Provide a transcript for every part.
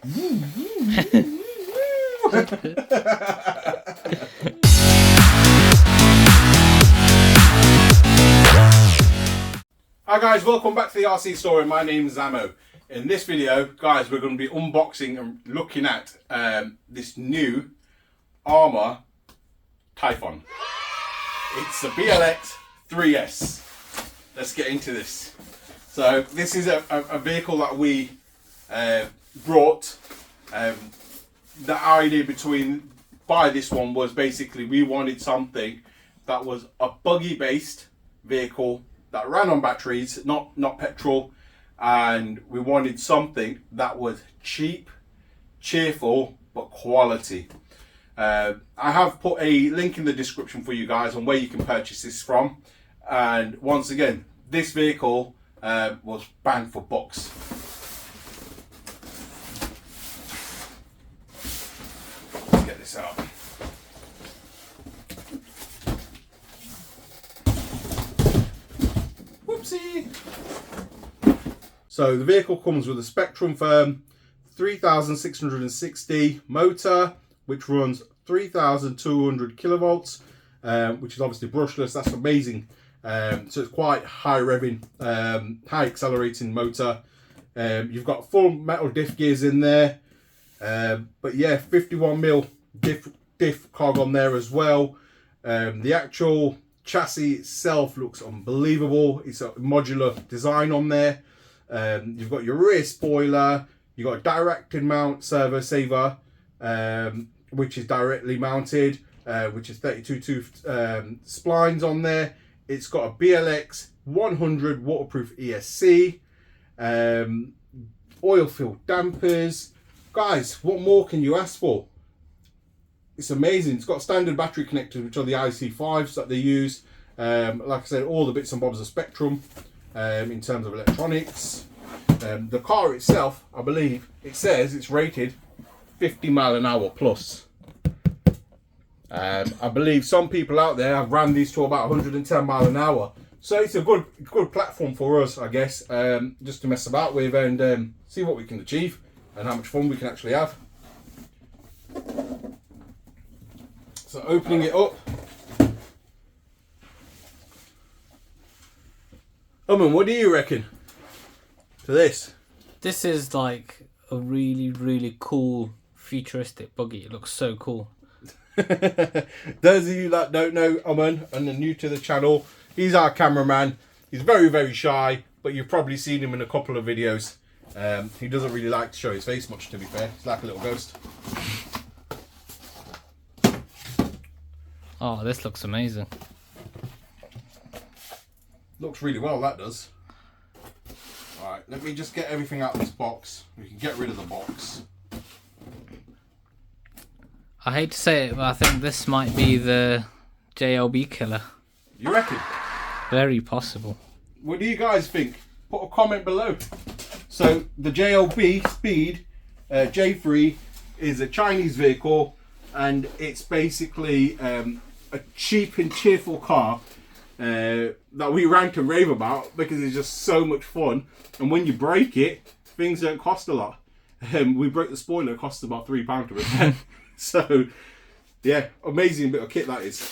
Hi guys, welcome back to the RC Story. My name is Ammo. In this video, guys, we're going to be unboxing and looking at this new Arrma Typhon. It's the BLX 3S. Let's get into this. So this is a vehicle that we brought. The idea by this one was basically we wanted something that was a buggy based vehicle that ran on batteries, not petrol, and we wanted something that was cheap, cheerful, but quality. I have put a link in the description for you guys on where you can purchase this from, and once again, this vehicle was bang for bucks. Let's get this out. Whoopsie! So the vehicle comes with a Spectrum Firm 3660 motor, which runs 3200 kilovolts, which is obviously brushless. That's amazing. So it's quite high revving, high accelerating motor. You've got full metal diff gears in there, but yeah, 51mm diff cog on there as well. The actual chassis itself looks unbelievable. It's a modular design on there. You've got your rear spoiler. You've got a directed mount servo saver, which is directly mounted, which is 32 tooth splines on there. It's got a BLX 100 waterproof ESC, oil filled dampers. Guys, what more can you ask for? It's amazing. It's got standard battery connectors, which are the IC5s that they use. Like I said, all the bits and bobs of Spectrum in terms of electronics. The car itself, I believe, it says it's rated 50 mile an hour plus. I believe some people out there have ran these to about 110 mile an hour. So it's a good platform for us, I guess, just to mess about with and see what we can achieve and how much fun we can actually have. So opening it up. What do you reckon to this? This is like a really cool futuristic buggy. It looks so cool. Those of you that don't know Oman and are new to the channel, he's our cameraman. He's very shy, but you've probably seen him in a couple of videos. He doesn't really like to show his face much, to be fair. He's like a little ghost. Oh, this looks amazing. Looks really well, that does. Alright, let me just get everything out of this box. We can get rid of the box. I hate to say it, but I think this might be the JLB killer. You reckon? Very possible. What do you guys think? Put a comment below. So the JLB Speed J3 is a Chinese vehicle, and it's basically a cheap and cheerful car that we rant and rave about because it's just so much fun. And when you break it, things don't cost a lot. We broke the spoiler, it costs about £3 to repair. So yeah, amazing bit of kit that is.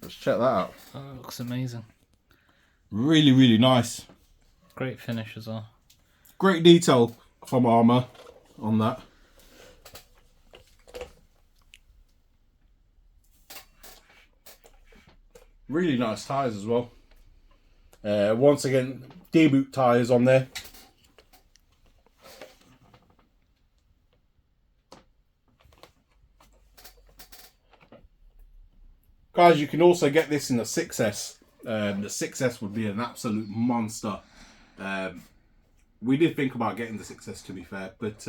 Let's check that out. Oh, it looks amazing. Really nice. Great finish as well. Great detail from Arrma on that. Really nice tyres as well. Once again, debut tyres on there. Guys, you can also get this in the 6S. The 6S would be an absolute monster. We did think about getting the 6S, to be fair, but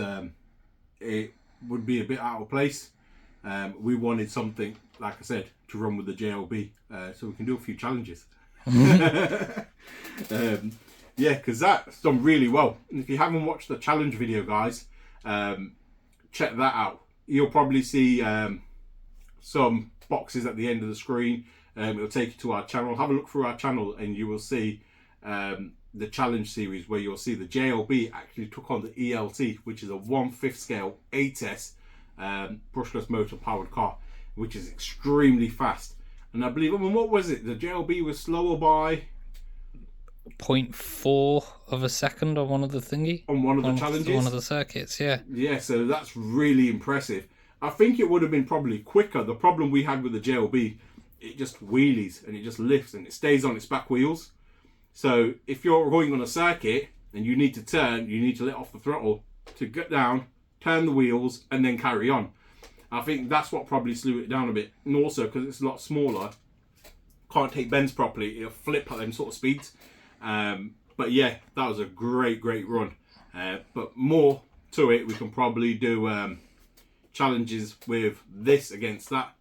it would be a bit out of place. We wanted something, like I said, to run with the JLB, so we can do a few challenges. Yeah, because that's done really well. And if you haven't watched the challenge video, guys, check that out. You'll probably see some boxes at the end of the screen, it'll take you to our channel. Have a look through our channel and you will see the challenge series where you'll see the JLB actually took on the ELT, which is a 1/5 scale 8S brushless motor powered car, which is extremely fast. And I believe, I mean, what was it? The JLB was slower by 0.4 of a second on one of the thingy. On one of the challenges? One of the circuits, yeah. Yeah, so that's really impressive. I think it would have been probably quicker. The problem we had with the JLB, it just wheelies and it just lifts and it stays on its back wheels. So if you're going on a circuit and you need to turn, you need to let off the throttle to get down, turn the wheels and then carry on. I think that's what probably slew it down a bit. And also because it's a lot smaller, can't take bends properly, it'll flip at them sort of speeds. But yeah, that was a great run. But more to it, we can probably do challenges with this against that.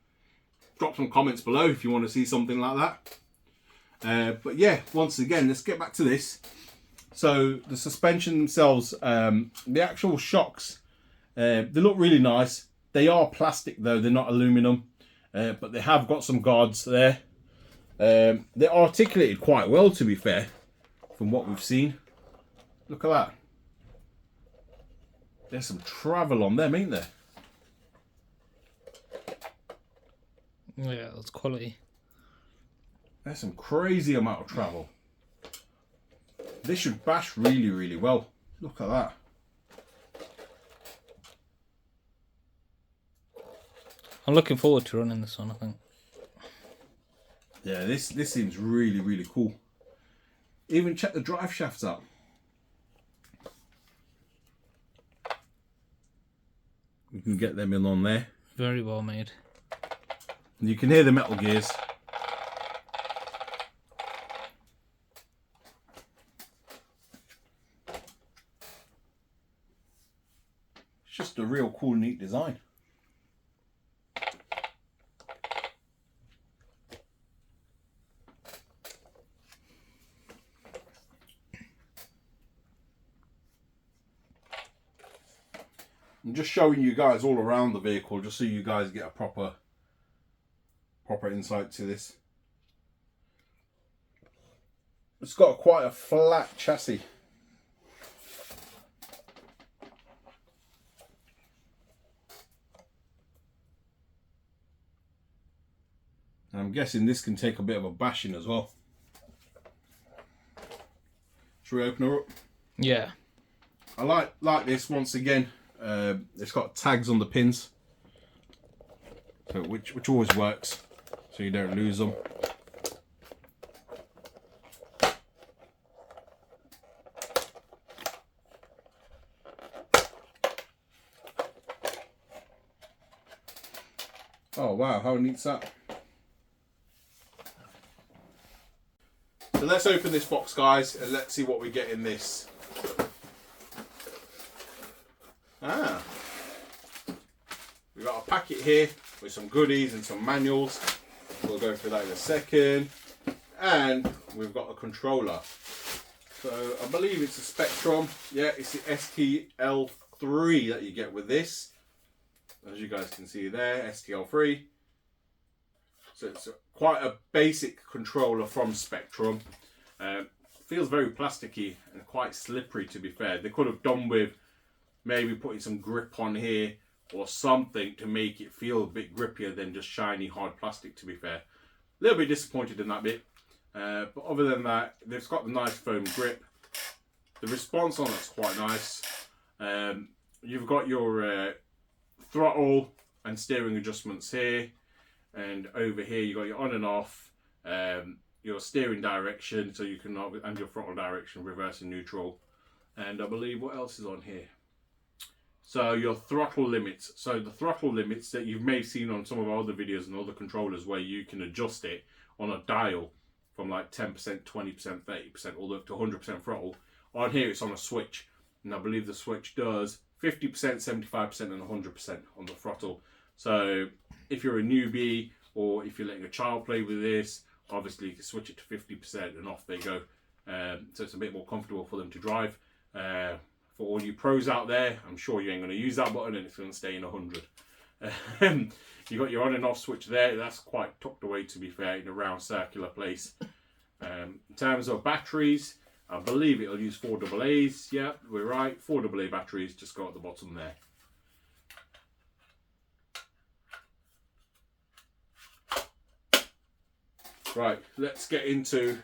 Drop some comments below if you want to see something like that. But yeah, once again, let's get back to this. So the suspension themselves, the actual shocks, they look really nice. They are plastic though, they're not aluminum, but they have got some guards there. They're articulated quite well, to be fair, from what we've seen. Look at that. There's some travel on them, ain't there? Yeah, that's quality. There's some crazy amount of travel. This should bash really well. Look at that. I'm looking forward to running this one, I think. Yeah, this seems really cool. Even check the drive shafts out. You can get them in on there. Very well made. And you can hear the metal gears. It's just a real cool, neat design. I'm just showing you guys all around the vehicle just so you guys get a proper insight to this. It's got quite a flat chassis. And I'm guessing this can take a bit of a bashing as well. Should we open her up? Yeah. I like this once again. It's got tags on the pins, so which always works, so you don't lose them. Oh wow, how neat's that? So let's open this box, guys, and let's see what we get in this. We've got a packet here with some goodies and some manuals. We'll go through that in a second. And we've got a controller. So I believe it's a Spectrum. Yeah, it's the STL3 that you get with this. As you guys can see there, STL3. So it's quite a basic controller from Spectrum. Feels very plasticky and quite slippery, to be fair. They could have done with maybe putting some grip on here or something to make it feel a bit grippier than just shiny hard plastic, to be fair. A little bit disappointed in that bit, but other than that, they've got the nice foam grip. The response on it's quite nice. You've got your throttle and steering adjustments here, and over here you got your on and off, your steering direction, so you can, and your throttle direction, reverse and neutral, and I believe what else is on here. So your throttle limits. So the throttle limits that you may have seen on some of our other videos and other controllers where you can adjust it on a dial from like 10%, 20%, 30%, all the way up to 100% throttle. On here it's on a switch. And I believe the switch does 50%, 75% and 100% on the throttle. So if you're a newbie or if you're letting a child play with this, obviously you can switch it to 50% and off they go. So it's a bit more comfortable for them to drive. For all you pros out there, I'm sure you ain't going to use that button and it's going to stay in 100. You got your on and off switch there. That's quite tucked away, to be fair, in a round circular place. In terms of batteries, I believe it'll use 4 AA's. Yeah, we're right. 4 AA batteries just go at the bottom there. Right, let's get into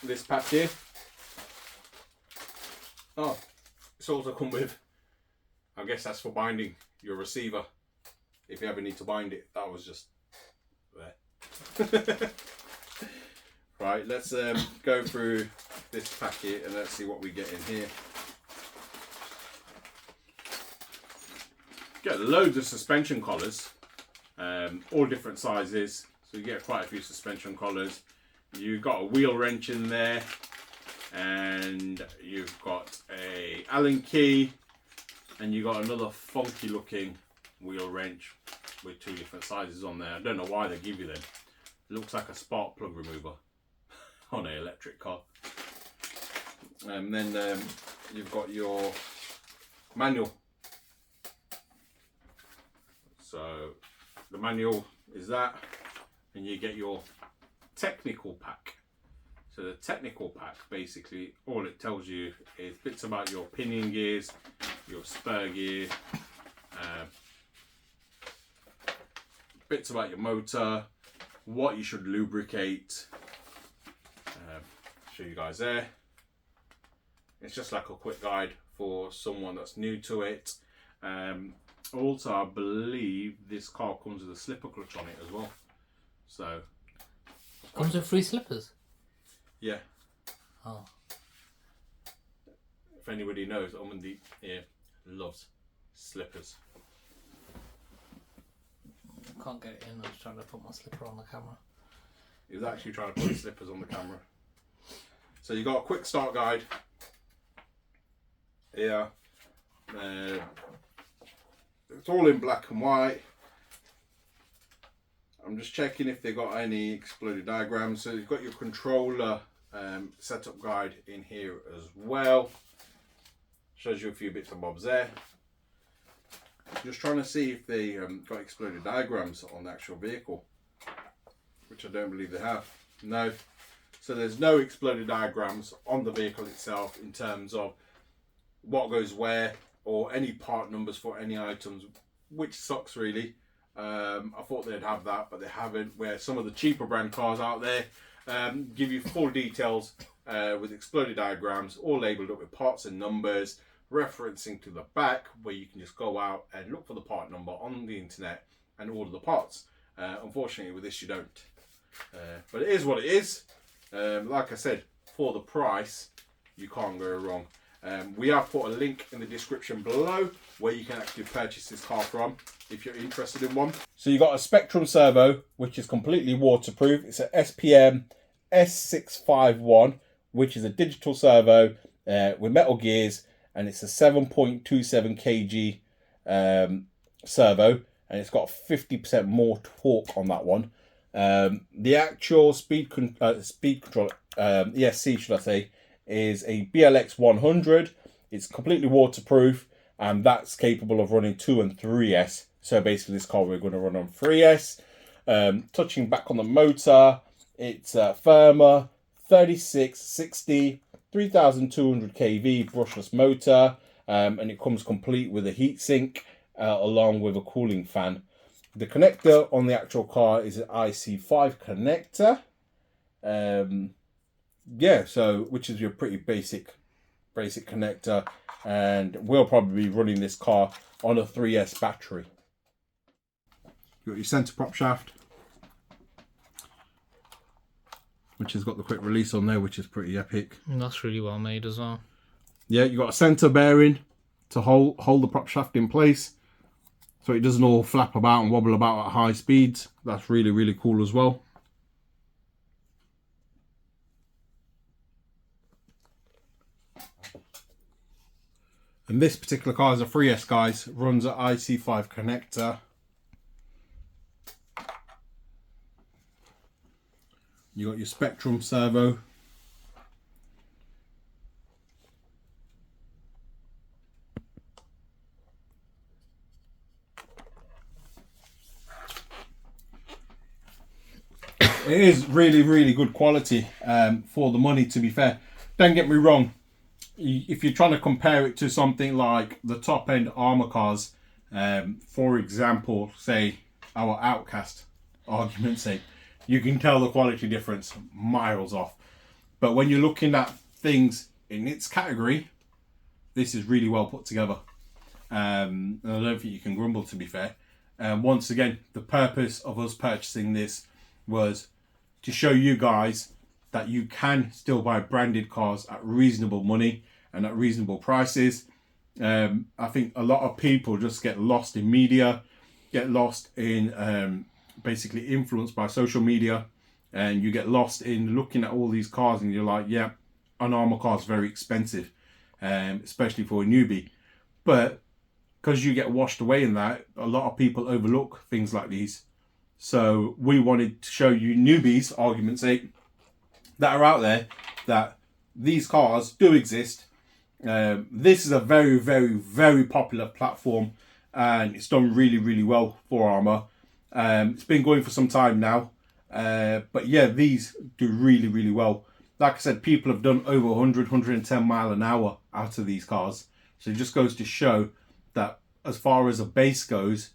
this pack here. Oh, it's also come with, I guess that's for binding your receiver. If you ever need to bind it, that was just there. Right, let's go through this packet and let's see what we get in here. Get loads of suspension collars, all different sizes. So you get quite a few suspension collars. You've got a wheel wrench in there, and you've got a Allen key, and you've got another funky looking wheel wrench with 2 different sizes on there. I don't know why they give you them. It looks like a spark plug remover on an electric car. And then you've got your manual. So the manual is that, and you get your technical pack. So the technical pack, basically all it tells you is bits about your pinion gears, your spur gear, bits about your motor, what you should lubricate. Show you guys there. It's just like a quick guide for someone that's new to it. Also, I believe this car comes with a slipper clutch on it as well. So Comes with free slippers? yeah. Oh. If anybody knows, Amandeep here loves slippers. I can't get it in. I was trying to put my slipper on the camera. He was actually trying to put his slippers on the camera. So you got a quick start guide here. It's all in black and white. I'm just checking if they got any exploded diagrams. So you've got your controller setup guide in here as well. Shows you a few bits and bobs there. Just trying to see if they got exploded diagrams on the actual vehicle, which I don't believe they have. No. So there's no exploded diagrams on the vehicle itself in terms of what goes where or any part numbers for any items, which sucks really. I thought they'd have that, but they haven't. Where some of the cheaper brand cars out there give you full details with exploded diagrams, all labelled up with parts and numbers, referencing to the back, where you can just go out and look for the part number on the internet and order the parts. Unfortunately, with this you don't. But it is what it is. Like I said, for the price, you can't go wrong. We have put a link in the description below where you can actually purchase this car from if you're interested in one. So you got a Spectrum servo, which is completely waterproof. It's an SPM S651, which is a digital servo with metal gears, and it's a 7.27 kg servo, and it's got 50% more torque on that one. The actual speed control, ESC should I say, is a BLX 100. It's completely waterproof, and that's capable of running 2 and 3S. So basically this car we're going to run on 3S. Touching back on the motor, it's Arrma 3660 3200 kV brushless motor, and it comes complete with a heatsink along with a cooling fan. The connector on the actual car is an IC5 connector. Yeah, so which is your pretty basic connector, and we'll probably be running this car on a 3S battery. You got your centre prop shaft, which has got the quick release on there, which is pretty epic. And that's really well made as well. Yeah, you got a centre bearing to hold the prop shaft in place, so it doesn't all flap about and wobble about at high speeds. That's really, really cool as well. And this particular car is a 3S, guys. Runs an IC5 connector. You got your Spectrum servo. It is really, really good quality for the money, to be fair. Don't get me wrong. If you're trying to compare it to something like the top end Arrma cars, for example, say our Outcast, argument's sake, you can tell the quality difference miles off. But when you're looking at things in its category, this is really well put together. And I don't think you can grumble, to be fair. Once again, the purpose of us purchasing this was to show you guys that you can still buy branded cars at reasonable money and at reasonable prices. I think a lot of people just get lost in media, get lost in basically influenced by social media, and you get lost in looking at all these cars and you're like, yeah, an Arrma car is very expensive, especially for a newbie. But because you get washed away in that, a lot of people overlook things like these. So we wanted to show you newbies, argument's sake, that are out there, that these cars do exist. This is a very, very, very popular platform, and it's done really, really well for Arrma. It's been going for some time now, but yeah, these do really, really well. Like I said, people have done over 100, 110 mile an hour out of these cars. So it just goes to show that as far as a base goes,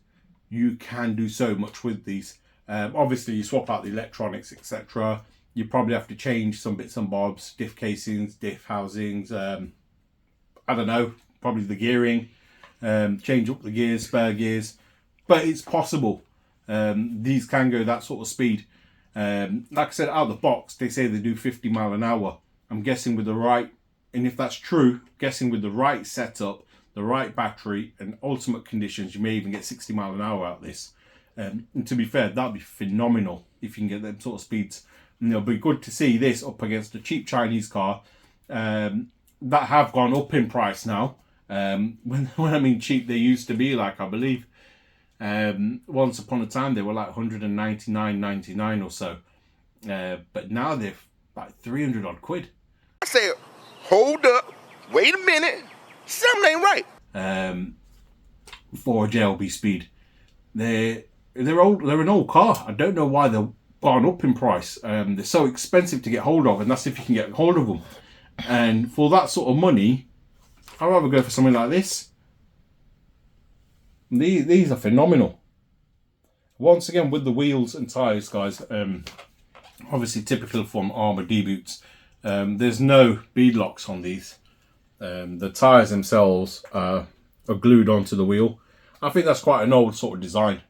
you can do so much with these. Obviously, you swap out the electronics, etc. You probably have to change some bits and bobs, diff casings, diff housings, I don't know, probably the gearing, change up the gears, spare gears, but it's possible. These can go that sort of speed. Like I said, out of the box, they say they do 50 mile an hour. I'm guessing with the right, and if that's true, guessing with the right setup, the right battery and ultimate conditions, you may even get 60 mile an hour out of this. And to be fair, that'd be phenomenal if you can get them sort of speeds. And it'll be good to see this up against a cheap Chinese car that have gone up in price now. When I mean cheap, they used to be like, I believe, once upon a time they were like 199.99 or so. But now they're like 300 odd quid. I said, hold up, wait a minute. Something ain't right. For a JLB speed, they're old. They're an old car. I don't know why they've gone up in price. They're so expensive to get hold of, and that's if you can get hold of them. And for that sort of money, I'd rather go for something like this. These are phenomenal. Once again, with the wheels and tyres, guys. Obviously typical from Arrma D-boots. There's no bead locks on these. The tyres themselves are glued onto the wheel. I think that's quite an old sort of design.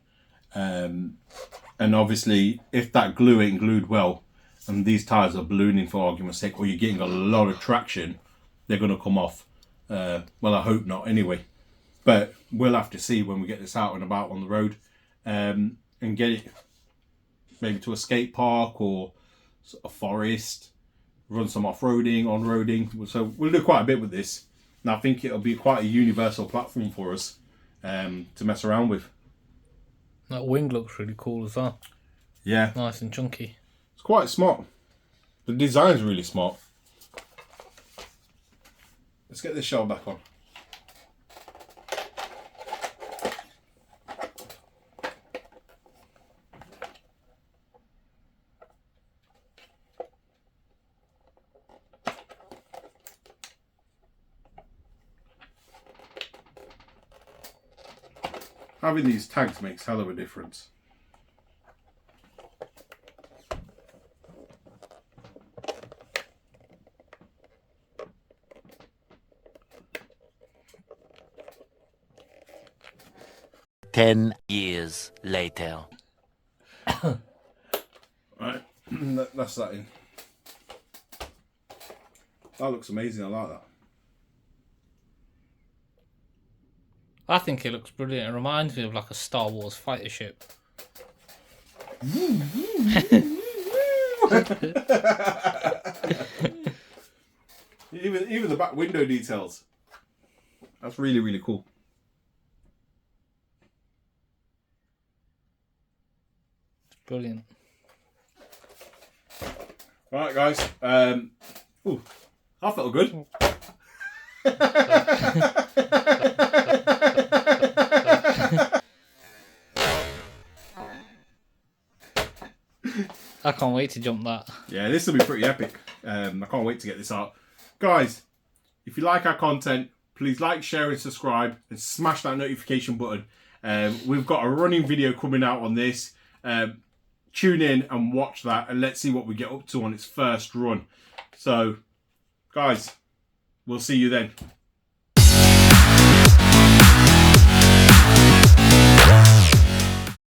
And obviously, if that glue ain't glued well, and these tyres are ballooning for argument's sake, or you're getting a lot of traction, they're going to come off. Well, I hope not anyway. But we'll have to see when we get this out and about on the road, and get it maybe to a skate park or a forest, run some off-roading, on-roading. So we'll do quite a bit with this. And I think it'll be quite a universal platform for us to mess around with. That wing looks really cool as well. Yeah. Nice and chunky. It's quite smart. The design's really smart. Let's get this shell back on. Having these tags makes hell of a difference. Ten years later. Right, that's that in. That looks amazing, I like that. I think it looks brilliant. It reminds me of like a Star Wars fighter ship. Even the back window details. That's really, really cool. Brilliant. Alright guys. Ooh, that felt good. I can't wait to jump that. Yeah, this will be pretty epic. I can't wait to get this out. Guys, if you like our content, please like, share and subscribe and smash that notification button. We've got a running video coming out on this. Tune in and watch that and let's see what we get up to on its first run. So, guys, we'll see you then.